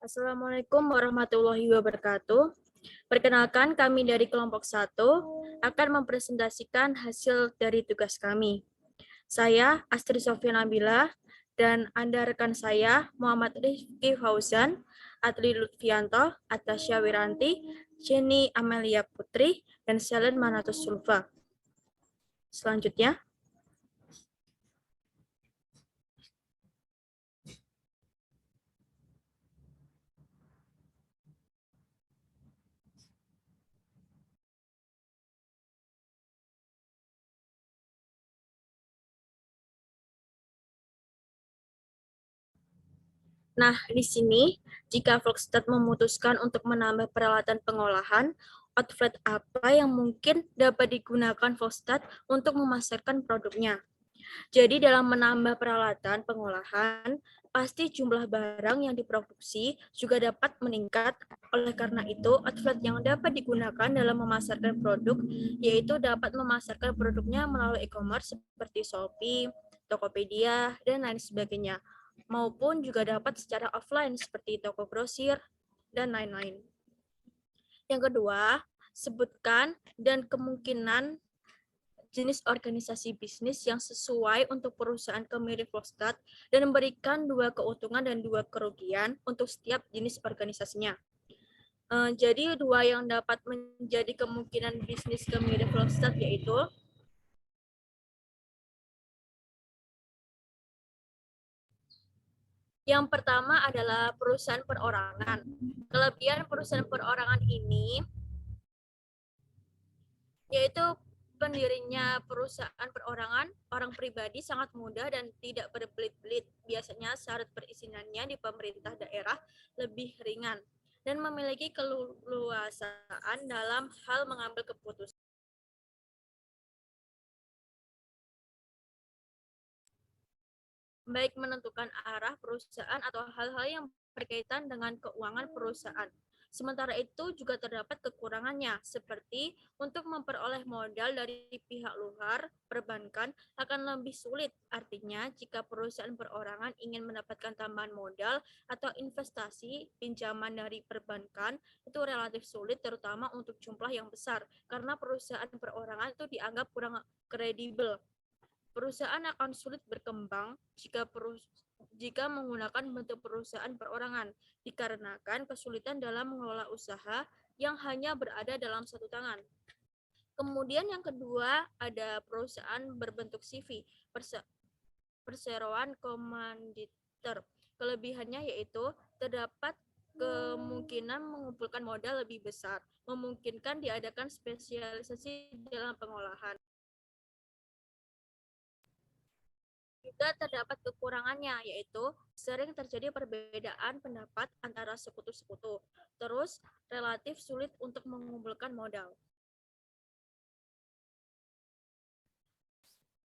Assalamualaikum warahmatullahi wabarakatuh. Perkenalkan, kami dari kelompok 1 akan mempresentasikan hasil dari tugas kami. Saya Astri Sofia Nabila dan Anda rekan saya Muhammad Rifki Fauzan, Atli Lutfianto, Atasya Wiranti, Jenny Amelia Putri, dan Selen Manatus Sulfa. Selanjutnya, nah, di sini, jika Volkswagen memutuskan untuk menambah peralatan pengolahan, outlet apa yang mungkin dapat digunakan Volkswagen untuk memasarkan produknya? Jadi dalam menambah peralatan pengolahan, pasti jumlah barang yang diproduksi juga dapat meningkat. Oleh karena itu, outlet yang dapat digunakan dalam memasarkan produk, yaitu dapat memasarkan produknya melalui e-commerce seperti Shopee, Tokopedia, dan lain sebagainya. Maupun juga dapat secara offline seperti toko grosir, dan lain-lain. Yang kedua, sebutkan dan kemungkinan jenis organisasi bisnis yang sesuai untuk perusahaan Kemiri Volkswagen dan memberikan 2 keuntungan dan 2 kerugian untuk setiap jenis organisasinya. Jadi 2 yang dapat menjadi kemungkinan bisnis Kemiri Volkswagen yaitu yang pertama adalah perusahaan perorangan. Kelebihan perusahaan perorangan ini yaitu pendirinya perusahaan perorangan, orang pribadi sangat mudah dan tidak berbelit-belit. Biasanya syarat perizinannya di pemerintah daerah lebih ringan dan memiliki keleluasaan dalam hal mengambil keputusan. Baik menentukan arah perusahaan atau hal-hal yang berkaitan dengan keuangan perusahaan. Sementara itu juga terdapat kekurangannya, seperti untuk memperoleh modal dari pihak luar, perbankan akan lebih sulit. Artinya, jika perusahaan perorangan ingin mendapatkan tambahan modal atau investasi pinjaman dari perbankan, itu relatif sulit terutama untuk jumlah yang besar, karena perusahaan perorangan itu dianggap kurang kredibel. Perusahaan akan sulit berkembang jika menggunakan bentuk perusahaan perorangan, dikarenakan kesulitan dalam mengelola usaha yang hanya berada dalam satu tangan. Kemudian yang kedua ada perusahaan berbentuk CV, perseroan komanditer. Kelebihannya yaitu terdapat kemungkinan mengumpulkan modal lebih besar, memungkinkan diadakan spesialisasi dalam pengolahan. Juga terdapat kekurangannya, yaitu sering terjadi perbedaan pendapat antara sekutu-sekutu, terus relatif sulit untuk mengumpulkan modal.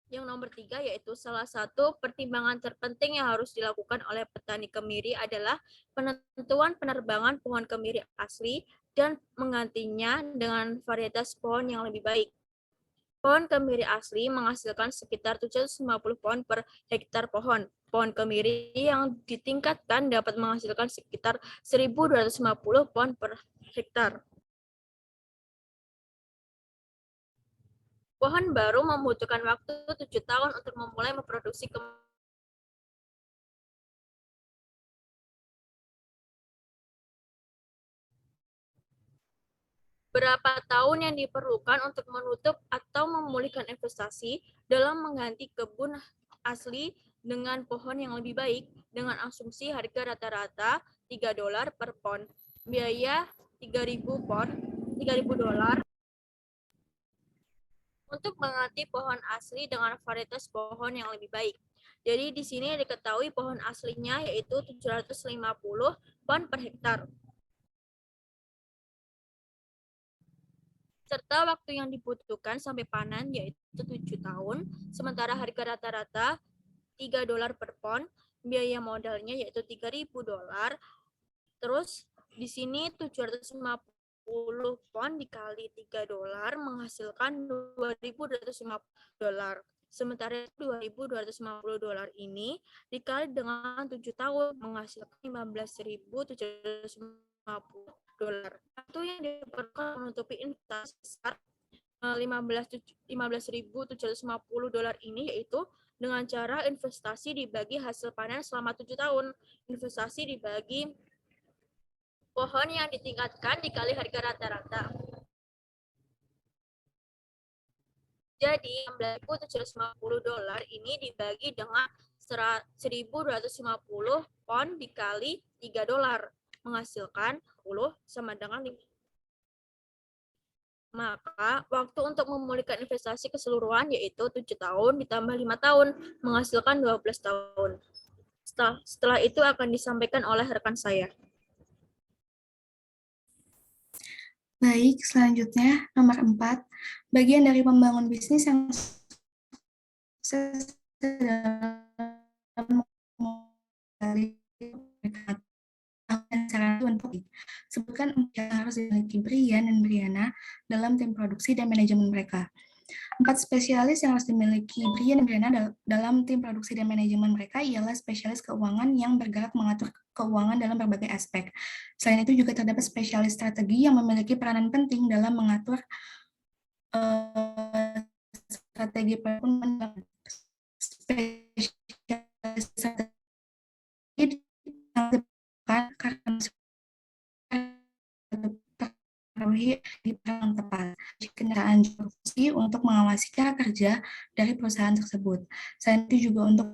Yang nomor 3 yaitu salah satu pertimbangan terpenting yang harus dilakukan oleh petani kemiri adalah penentuan penerbangan pohon kemiri asli dan menggantinya dengan varietas pohon yang lebih baik. Pohon kemiri asli menghasilkan sekitar 750 pohon per hektar pohon. Pohon kemiri yang ditingkatkan dapat menghasilkan sekitar 1.250 pohon per hektar. Pohon baru membutuhkan waktu 7 tahun untuk memulai memproduksi berapa tahun yang diperlukan untuk menutup atau memulihkan investasi dalam mengganti kebun asli dengan pohon yang lebih baik dengan asumsi harga rata-rata $3 per pon. Biaya 3.000 dolar untuk mengganti pohon asli dengan varietas pohon yang lebih baik. Jadi di sini diketahui pohon aslinya yaitu 750 pon per hektar. Serta waktu yang dibutuhkan sampai panen yaitu 7 tahun, sementara harga rata-rata $3 per pon, biaya modalnya yaitu 3.000 dolar. Terus di sini 750 pon dikali $3 menghasilkan 2.250 dolar. Sementara $2.250 ini dikali dengan 7 tahun menghasilkan $15.750. Itu yang diperlukan menutupi investasi besar $15.750 ini, yaitu dengan cara investasi dibagi hasil panen selama 7 tahun. Investasi dibagi pohon yang ditingkatkan dikali harga rata-rata. Jadi $16.750 ini dibagi dengan 1.250 pon dikali $3 menghasilkan 10 sama dengan 5. Maka waktu untuk memulihkan investasi keseluruhan yaitu 7 tahun ditambah 5 tahun menghasilkan 12 tahun. Setelah itu akan disampaikan oleh rekan saya. Baik, selanjutnya nomor 4, bagian dari membangun bisnis yang sukses dalam sebutkan yang harus dimiliki Brian dan Briana dalam tim produksi dan manajemen mereka. 4 spesialis yang harus dimiliki Brian dan Briana dalam tim produksi dan manajemen mereka ialah spesialis keuangan yang bergerak mengatur keuangan dalam berbagai aspek. Selain itu juga terdapat spesialis strategi yang memiliki peranan penting dalam mengatur strategi perekonomian. Spesialis strategi karena di yang tepat, kendaraan produksi untuk mengawasi cara kerja dari perusahaan tersebut. Selain itu juga untuk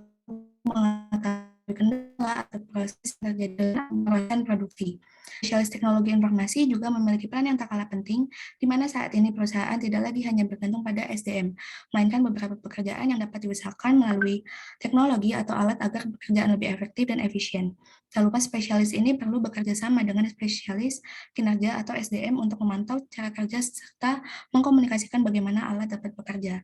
mengetahui kendala atau proses terjadi dalam proses produksi. Spesialis teknologi informasi juga memiliki peran yang tak kalah penting, di mana saat ini perusahaan tidak lagi hanya bergantung pada SDM, melainkan beberapa pekerjaan yang dapat diusahakan melalui teknologi atau alat agar pekerjaan lebih efektif dan efisien. Tak lupa spesialis ini perlu bekerja sama dengan spesialis kinerja atau SDM untuk memantau cara kerja serta mengkomunikasikan bagaimana alat dapat bekerja.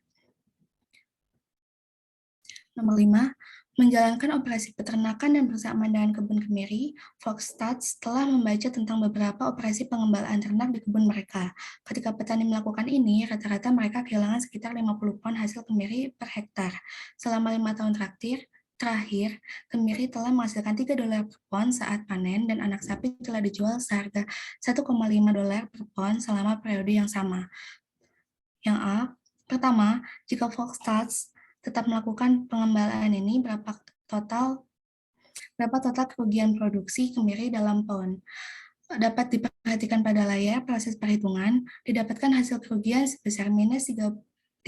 Nomor 5, menjalankan operasi peternakan dan persamaan dengan kebun kemiri, Volksstadt setelah membaca tentang beberapa operasi pengembalaan ternak di kebun mereka. Ketika petani melakukan ini, rata-rata mereka kehilangan sekitar 50 pon hasil kemiri per hektar. Selama 5 tahun terakhir, kemiri telah menghasilkan $3 per pon saat panen dan anak sapi telah dijual seharga $1,5 per pon selama periode yang sama. Yang A, pertama, jika Volksstadt tetap melakukan pengembalaan ini, berapa total kerugian produksi kemiri dalam pon. Dapat diperhatikan pada layar proses perhitungan, didapatkan hasil kerugian sebesar minus $13,825.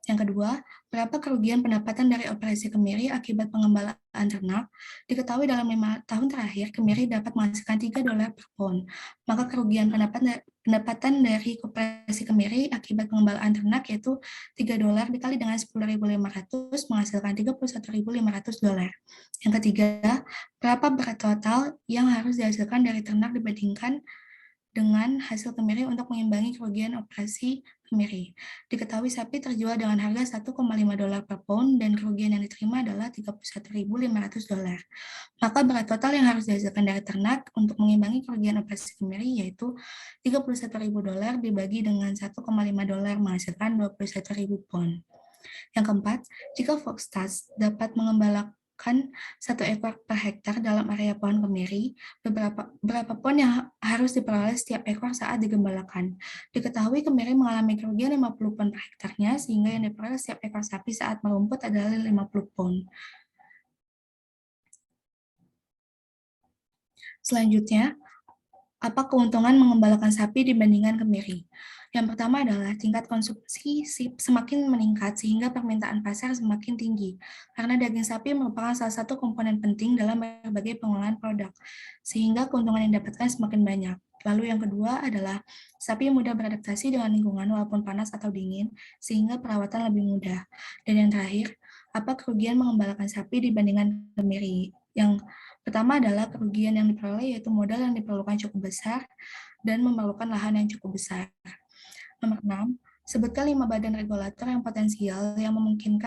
Yang kedua, berapa kerugian pendapatan dari operasi kemiri akibat pengembalaan ternak? Diketahui dalam 5 tahun terakhir, kemiri dapat menghasilkan $3 per pon. Maka kerugian pendapatan dari operasi kemiri akibat pengembalaan ternak yaitu $3 dikali dengan 10.500 menghasilkan $31.500. Yang ketiga, berapa berat total yang harus dihasilkan dari ternak dibandingkan dengan hasil kemiri untuk mengimbangi kerugian operasi kemiri. Diketahui sapi terjual dengan harga $1,5 per pound dan kerugian yang diterima adalah $31.500. Maka berat total yang harus dihasilkan dari ternak untuk mengimbangi kerugian operasi kemiri yaitu $31.000 dibagi dengan $1,5 menghasilkan 21.000 pon. Yang keempat, jika Volksstadt dapat mengembalakan 1 ekor per hektar dalam area pohon kemiri, berapa pon yang harus diperoleh setiap ekor saat digembalakan. Diketahui kemiri mengalami kerugian 50 pon per hektarnya, sehingga yang diperoleh setiap ekor sapi saat merumput adalah 50 pon. Selanjutnya, apa keuntungan mengembalakan sapi dibandingkan kemiri? Yang pertama adalah tingkat konsumsi semakin meningkat sehingga permintaan pasar semakin tinggi, karena daging sapi merupakan salah satu komponen penting dalam berbagai pengolahan produk, sehingga keuntungan yang didapatkan semakin banyak. Lalu yang kedua adalah sapi mudah beradaptasi dengan lingkungan walaupun panas atau dingin, sehingga perawatan lebih mudah. Dan yang terakhir, apa kerugian mengembalakan sapi dibandingkan kemiri? Yang pertama adalah kerugian yang diperoleh yaitu modal yang diperlukan cukup besar dan memerlukan lahan yang cukup besar. Nomor 6, sebutkan 5 badan regulator yang potensial yang mungkin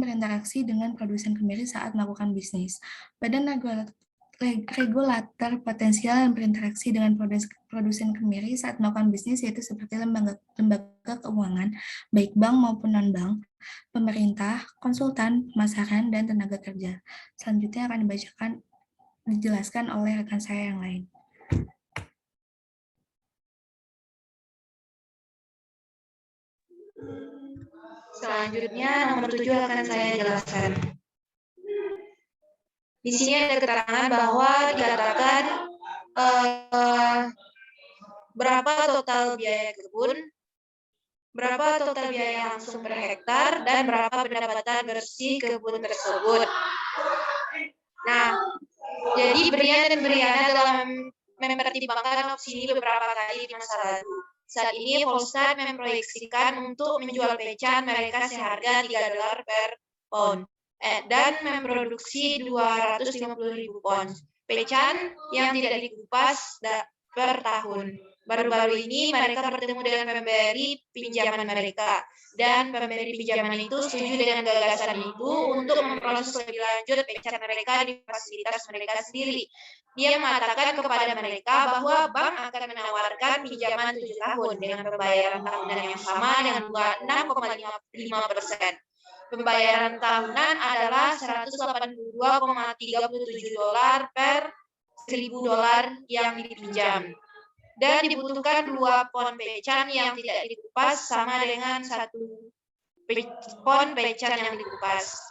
berinteraksi dengan produsen kemiri saat melakukan bisnis. Badan regulator potensial yang berinteraksi dengan produsen kemiri saat melakukan bisnis, yaitu seperti lembaga keuangan, baik bank maupun non-bank, pemerintah, konsultan, pemasaran, dan tenaga kerja. Selanjutnya akan dijelaskan oleh rekan saya yang lain. Selanjutnya nomor 7 akan saya jelaskan. Di sini ada keterangan bahwa dikatakan berapa total biaya kebun, berapa total biaya langsung per hektar, dan berapa pendapatan bersih kebun tersebut. Nah, jadi Brian dan Briana dalam mempertimbangkan opsi ini beberapa kali di masa lalu. Saat ini Volstad memproyeksikan untuk menjual pecan mereka seharga $3 per pound dan memproduksi 250.000 pound pecan yang tidak dikupas per tahun. Baru-baru ini mereka bertemu dengan pemberi pinjaman mereka, dan pemberi pinjaman itu setuju dengan gagasan itu untuk memproses lebih lanjut pecan mereka di fasilitas mereka sendiri. Dia mengatakan kepada mereka bahwa bank akan menawarkan pinjaman 7 tahun dengan pembayaran tahunan yang sama dengan bunga 6,5%. Pembayaran tahunan adalah $182,37 per $1.000 yang dipinjam. Dan dibutuhkan 2 pon pecan yang tidak dikupas sama dengan 1 pon pecan yang dikupas.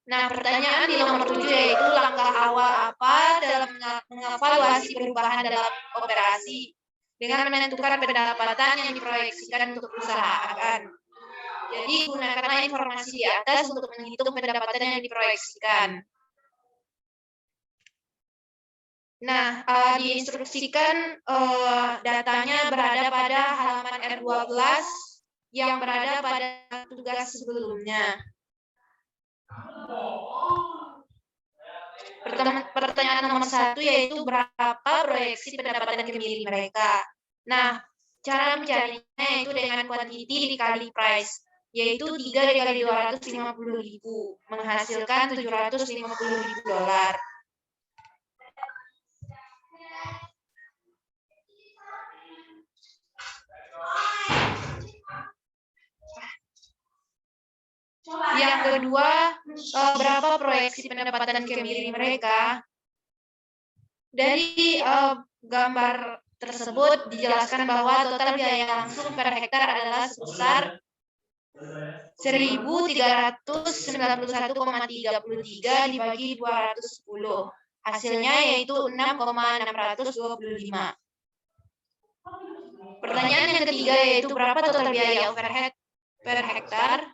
Nah, pertanyaan di nomor 7 yaitu langkah awal apa dalam mengevaluasi perubahan dalam operasi dengan menentukan pendapatan yang diproyeksikan untuk perusahaan. Jadi, gunakanlah informasi di atas untuk menghitung pendapatan yang diproyeksikan. Nah, diinstruksikan datanya berada pada halaman R12 yang berada pada tugas sebelumnya. Pertanyaan nomor 1 yaitu berapa proyeksi pendapatan kemiri mereka. Nah, cara mencarinya yaitu dengan quantity dikali price, yaitu 3 dikali 250.000 menghasilkan $750.000. Yang kedua, berapa proyeksi pendapatan kemiri mereka? Dari gambar tersebut dijelaskan bahwa total biaya langsung per hektar adalah sebesar 1.391,33 dibagi 210. Hasilnya yaitu 6,625. Pertanyaan yang ketiga yaitu berapa total biaya overhead per hektar?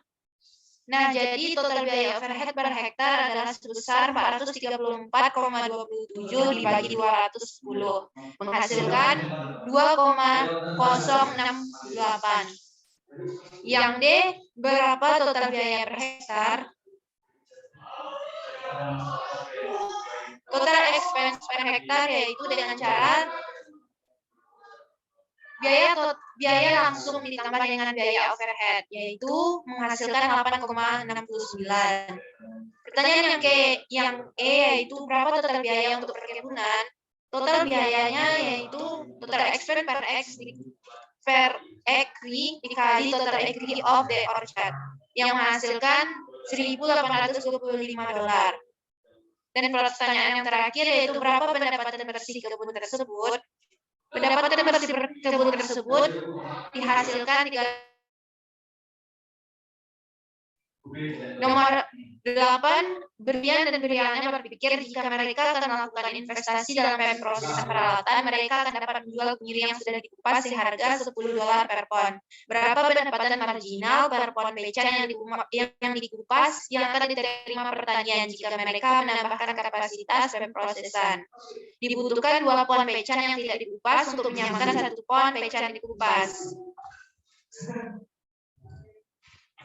Nah, jadi total biaya overhead per hektar adalah sebesar 434,27 dibagi 210, menghasilkan 2,068. Yang D, berapa total biaya per hektar? Total expense per hektar yaitu dengan cara biaya langsung ditambah dengan biaya overhead, yaitu menghasilkan 8,69. Pertanyaan yang E yaitu berapa total biaya untuk perkebunan? Total biayanya yaitu total expense per acre dikali total acre of the orchard, yang menghasilkan $1.825. Dan pertanyaan yang terakhir yaitu berapa pendapatan bersih kebun tersebut? Pendapatan bersih kebun tersebut dihasilkan nomor 8, Brian dan Briana berpikir jika mereka akan melakukan investasi dalam proses peralatan, mereka akan dapat menjual kemiri yang sudah dikupas seharga $10 per pon. Berapa pendapatan marginal per pon pecan yang dikupas yang akan diterima pertanian jika mereka menambahkan kapasitas pemrosesan? Dibutuhkan 2 pon pecan yang tidak dikupas untuk menyamakan 1 pon pecan yang dikupas.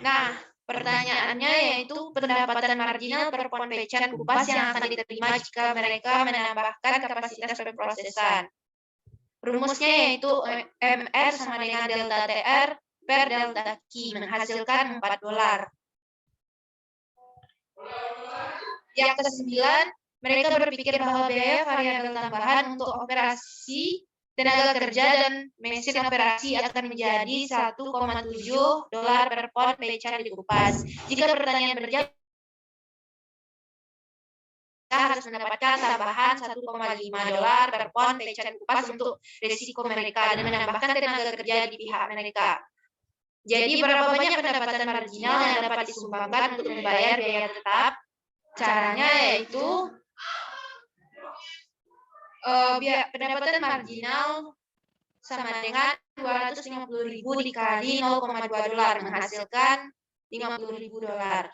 Nah, pertanyaannya yaitu pendapatan marginal per pon pecan kupas yang akan diterima jika mereka menambahkan kapasitas pemrosesan. Rumusnya yaitu MR sama dengan delta TR per delta Q menghasilkan $4. Yang ke-9, Mereka berpikir bahwa biaya variabel tambahan untuk operasi tenaga kerja dan mesin operasi akan menjadi 1,7 dolar per pon pecan dikupas. Jika pertanian berjalan, harus mendapatkan tambahan 1,5 dolar per pon pecan kupas untuk risiko mereka dan menambahkan tenaga kerja di pihak mereka. Jadi berapa banyak pendapatan marginal yang dapat disumbangkan untuk membayar biaya tetap? Caranya yaitu pendapatan marginal sama dengan 250.000 dikali 0,2 dolar menghasilkan 50.000 dolar.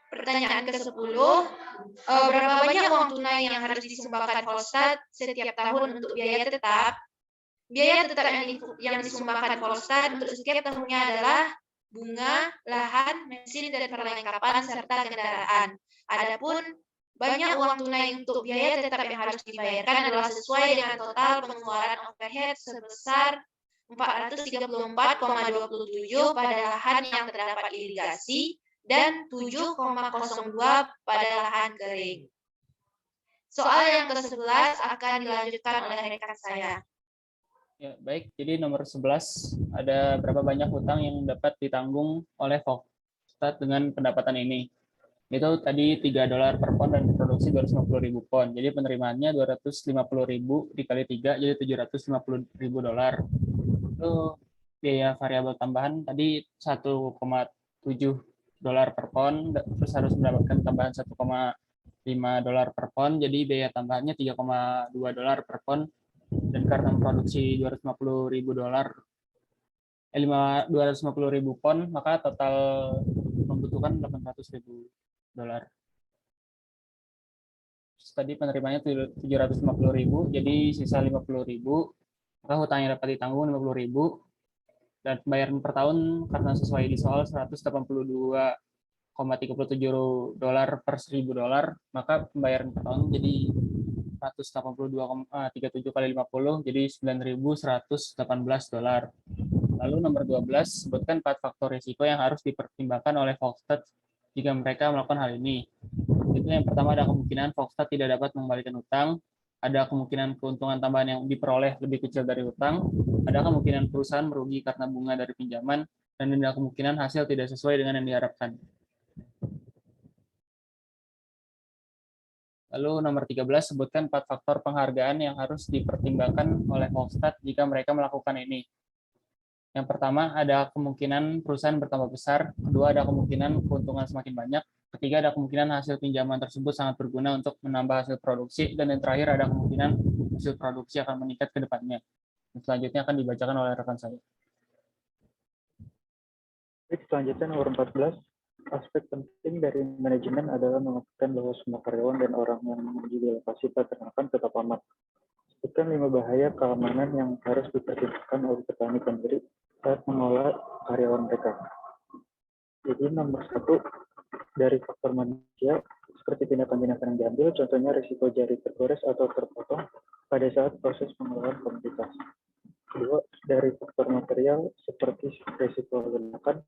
Pertanyaan ke-10, berapa banyak uang tunai yang harus disumbangkan Volstad setiap tahun untuk biaya tetap? Biaya tetap yang disumbangkan Volstad untuk setiap tahunnya adalah bunga, lahan, mesin, dan perlengkapan, serta kendaraan. Adapun banyak uang tunai untuk biaya tetap yang harus dibayarkan adalah sesuai dengan total pengeluaran overhead sebesar 434,27 pada lahan yang terdapat irigasi dan 7,02 pada lahan kering. Soal yang ke-11 akan dilanjutkan oleh rekan saya. Ya, baik. Jadi nomor 11, ada berapa banyak hutang yang dapat ditanggung oleh Volstad dengan pendapatan ini? Itu tadi 3 dolar per pon dan produksi 250.000 pon. Jadi penerimaannya 250.000 dikali 3, jadi 750.000 dolar. Itu biaya variabel tambahan tadi 1,7 dolar per pon, terus harus mendapatkan tambahan 1,5 dolar per pon, jadi biaya tambahannya 3,2 dolar per pon. Dan karena memproduksi 250.000 pon, maka total membutuhkan 800.000 dolar. Tadi penerimanya 750.000, jadi sisa 50.000, maka hutang yang dapat ditanggung 50.000, dan pembayaran per tahun karena sesuai di soal 182,37 dolar per 1.000 dolar, maka pembayaran per tahun jadi 182,37 kali 50, jadi 9.118 dolar. Lalu nomor 12, sebutkan 4 faktor risiko yang harus dipertimbangkan oleh Volstad jika mereka melakukan hal ini. Itu yang pertama, ada kemungkinan Volstad tidak dapat mengembalikan hutang, ada kemungkinan keuntungan tambahan yang diperoleh lebih kecil dari hutang, ada kemungkinan perusahaan merugi karena bunga dari pinjaman, dan ada kemungkinan hasil tidak sesuai dengan yang diharapkan. Lalu nomor 13, sebutkan 4 faktor penghargaan yang harus dipertimbangkan oleh Volstad jika mereka melakukan ini. Yang pertama, ada kemungkinan perusahaan bertambah besar. Kedua, ada kemungkinan keuntungan semakin banyak. Ketiga, ada kemungkinan hasil pinjaman tersebut sangat berguna untuk menambah hasil produksi. Dan yang terakhir, ada kemungkinan hasil produksi akan meningkat ke depannya. Selanjutnya akan dibacakan oleh rekan saya. Selanjutnya nomor 14. Aspek penting dari manajemen adalah memastikan bahwa semua karyawan dan orang yang menuju di lokasi peternakan tetap aman. Sebutkan 5 bahaya keamanan yang harus dipertimbangkan oleh petani pemberi saat mengolah karyawan mereka. Jadi nomor 1, dari faktor manusia, seperti tindakan-tindakan yang diambil, contohnya risiko jari tergores atau terpotong pada saat proses pengolahan komoditas. Kedua, dari faktor material, seperti risiko ledakan,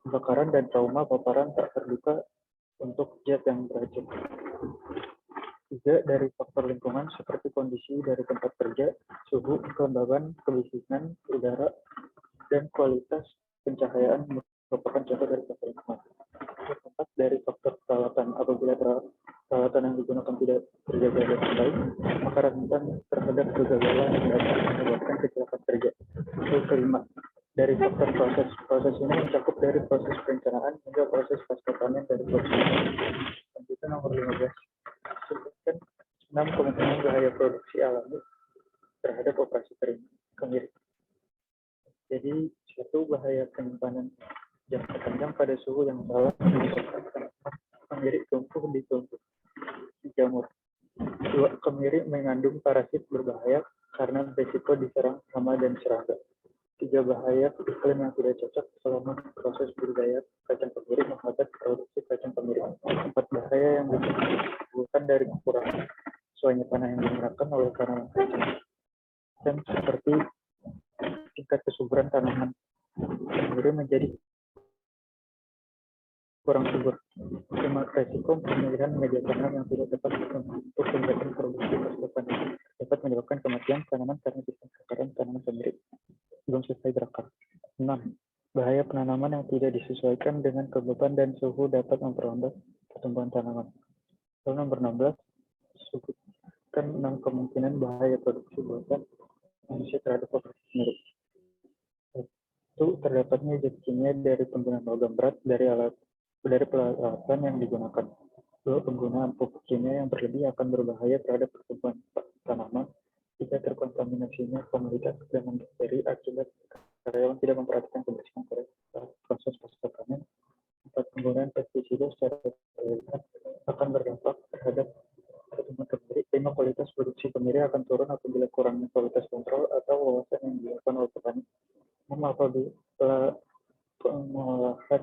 kebakaran dan trauma paparan tak terduga untuk zat yang beracun. 3, dari faktor lingkungan seperti kondisi dari tempat kerja, suhu, kelembaban, kebisingan udara, dan kualitas pencahayaan merupakan contoh dari faktor lingkungan. 4, dari faktor perawatan. Apabila perawatan yang digunakan tidak terjaga dengan baik, maka rentan terhadap kegagalan yang dapat menyebabkan kecelakaan kerja. Kelima, dari faktor proses. Proses ini mencakup dari proses perencanaan hingga proses pasca panen dari produksi. Selanjutnya nomor 15. Sebutkan 6 kemungkinan bahaya produksi alami terhadap operasi kemiri. Jadi, suatu bahaya penyimpanan jangka panjang pada suhu yang salah menyebabkan kemiri tumbuh di jamur. 2, kemiri mengandung parasit berbahaya karena berisiko diserang hama dan serangga. 3, bahaya iklim yang tidak cocok selama proses budidaya kacang kemiri menghambat produksi kacang kemiri. 4, bahaya yang ditimbulkan dari kekurangan sesuai tanah yang digunakan oleh tanaman kacang. Dan seperti tingkat kesuburan tanaman kemiri menjadi kurang subur. 5. Resiko pemilihan media tanam yang tidak tepat untuk kegiatan produksi pasokan dapat menyebabkan kematian tanaman karena sistem kebakaran tanaman sendiri belum selesai berakar. 6. Bahaya penanaman yang tidak disesuaikan dengan kelembapan dan suhu dapat memperlambat pertumbuhan tanaman. Lalu nomor 16, sebutkan 6 kemungkinan bahaya produksi buatan manusia terhadap populasi sendiri. Itu terdapatnya zat kimia dari penggunaan logam berat dari peralatan yang digunakan. 2. Penggunaan pupuk kimia yang berlebih akan berbahaya terhadap pertumbuhan tanaman jika terkontaminasinya komoditas dengan bakteri akibat karyawan tidak memperhatikan kebersihan proses pasca panen. 4. Penggunaan pestisida secara berlebihan akan berdampak terhadap pertumbuhan kemiri. 5. Kualitas produksi kemiri akan turun apabila kurangnya kualitas kontrol atau wawasan yang dilakukan oleh petani. 6. Apabila pengolahan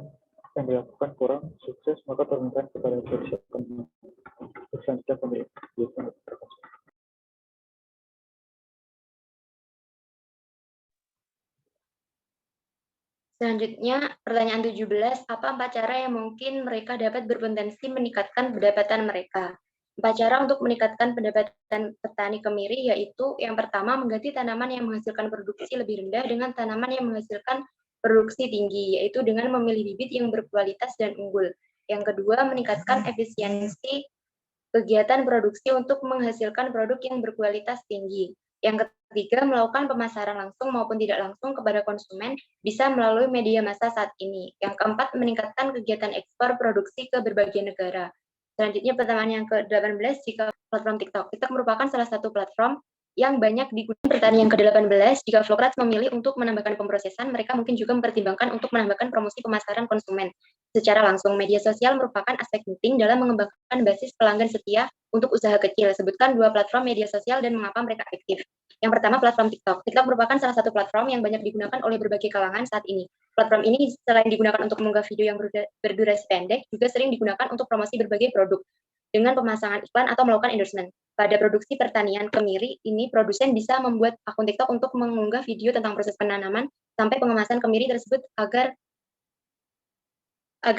yang dilakukan kurang sukses, maka permintaan kepada perusahaan kemiri. Selanjutnya, pertanyaan 17, apa 4 cara yang mungkin mereka dapat berpotensi meningkatkan pendapatan mereka? 4 cara untuk meningkatkan pendapatan petani kemiri yaitu yang pertama, mengganti tanaman yang menghasilkan produksi lebih rendah dengan tanaman yang menghasilkan produksi tinggi, yaitu dengan memilih bibit yang berkualitas dan unggul. Yang kedua, meningkatkan efisiensi kegiatan produksi untuk menghasilkan produk yang berkualitas tinggi. Yang ketiga, melakukan pemasaran langsung maupun tidak langsung kepada konsumen bisa melalui media massa saat ini. Yang keempat, meningkatkan kegiatan ekspor produksi ke berbagai negara. Selanjutnya, pertanyaan yang ke-18, jika platform TikTok. TikTok merupakan salah satu platform yang banyak digunakan. Pertanyaan yang ke-18, jika Vlograts memilih untuk menambahkan pemrosesan, mereka mungkin juga mempertimbangkan untuk menambahkan promosi pemasaran konsumen. Secara langsung, media sosial merupakan aspek penting dalam mengembangkan basis pelanggan setia untuk usaha kecil. Sebutkan 2 platform media sosial dan mengapa mereka efektif. Yang pertama, platform TikTok. TikTok merupakan salah satu platform yang banyak digunakan oleh berbagai kalangan saat ini. Platform ini selain digunakan untuk mengunggah video yang berdurasi pendek, juga sering digunakan untuk promosi berbagai produk dengan pemasangan iklan atau melakukan endorsement. Pada produksi pertanian kemiri ini, produsen bisa membuat akun TikTok untuk mengunggah video tentang proses penanaman sampai pengemasan kemiri tersebut agar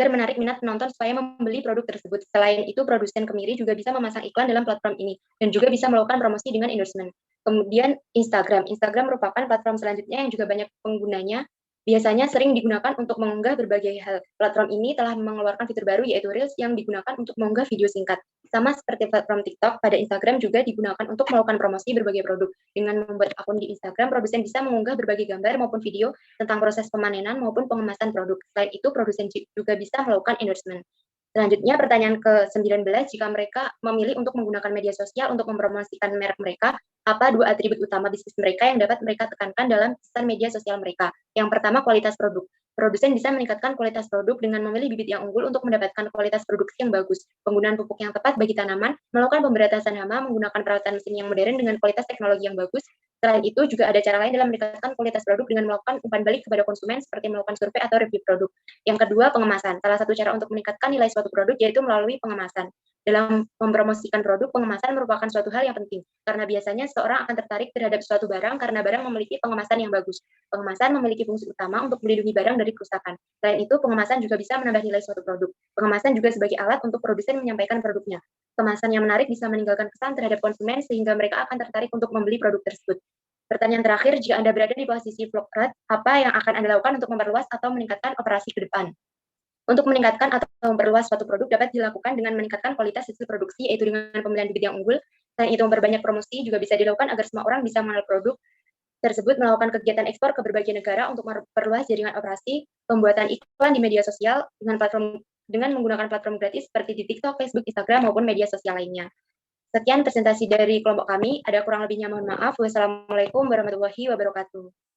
menarik minat penonton supaya membeli produk tersebut. Selain itu, produsen kemiri juga bisa memasang iklan dalam platform ini dan juga bisa melakukan promosi dengan endorsement. Kemudian Instagram. Instagram merupakan platform selanjutnya yang juga banyak penggunanya. Biasanya sering digunakan untuk mengunggah berbagai hal. Platform ini telah mengeluarkan fitur baru yaitu Reels yang digunakan untuk mengunggah video singkat. Sama seperti platform TikTok, pada Instagram juga digunakan untuk melakukan promosi berbagai produk. Dengan membuat akun di Instagram, produsen bisa mengunggah berbagai gambar maupun video tentang proses pemanenan maupun pengemasan produk. Selain itu, produsen juga bisa melakukan endorsement. Selanjutnya, pertanyaan ke-19, jika mereka memilih untuk menggunakan media sosial untuk mempromosikan merek mereka, apa 2 atribut utama bisnis mereka yang dapat mereka tekankan dalam pesan media sosial mereka? Yang pertama, kualitas produk. Produsen bisa meningkatkan kualitas produk dengan memilih bibit yang unggul untuk mendapatkan kualitas produksi yang bagus, penggunaan pupuk yang tepat bagi tanaman, melakukan pemberantasan hama, menggunakan peralatan mesin yang modern dengan kualitas teknologi yang bagus. Selain itu, juga ada cara lain dalam meningkatkan kualitas produk dengan melakukan umpan balik kepada konsumen seperti melakukan survei atau review produk. Yang kedua, pengemasan. Salah satu cara untuk meningkatkan nilai suatu produk yaitu melalui pengemasan. Dalam mempromosikan produk, pengemasan merupakan suatu hal yang penting, karena biasanya seseorang akan tertarik terhadap suatu barang karena barang memiliki pengemasan yang bagus. Pengemasan memiliki fungsi utama untuk melindungi barang dari kerusakan. Selain itu, pengemasan juga bisa menambah nilai suatu produk. Pengemasan juga sebagai alat untuk produsen menyampaikan produknya. Kemasan yang menarik bisa meninggalkan kesan terhadap konsumen sehingga mereka akan tertarik untuk membeli produk tersebut. Pertanyaan terakhir, jika Anda berada di posisi Vlograts, apa yang akan Anda lakukan untuk memperluas atau meningkatkan operasi ke depan? Untuk meningkatkan atau memperluas suatu produk dapat dilakukan dengan meningkatkan kualitas hasil produksi, yaitu dengan pemilihan bibit yang unggul. Selain itu, memperbanyak promosi juga bisa dilakukan agar semua orang bisa mengenal produk tersebut, melakukan kegiatan ekspor ke berbagai negara untuk memperluas jaringan operasi, pembuatan iklan di media sosial dengan menggunakan platform gratis seperti di TikTok, Facebook, Instagram, maupun media sosial lainnya. Sekian presentasi dari kelompok kami. Ada kurang lebihnya mohon maaf. Wassalamualaikum warahmatullahi wabarakatuh.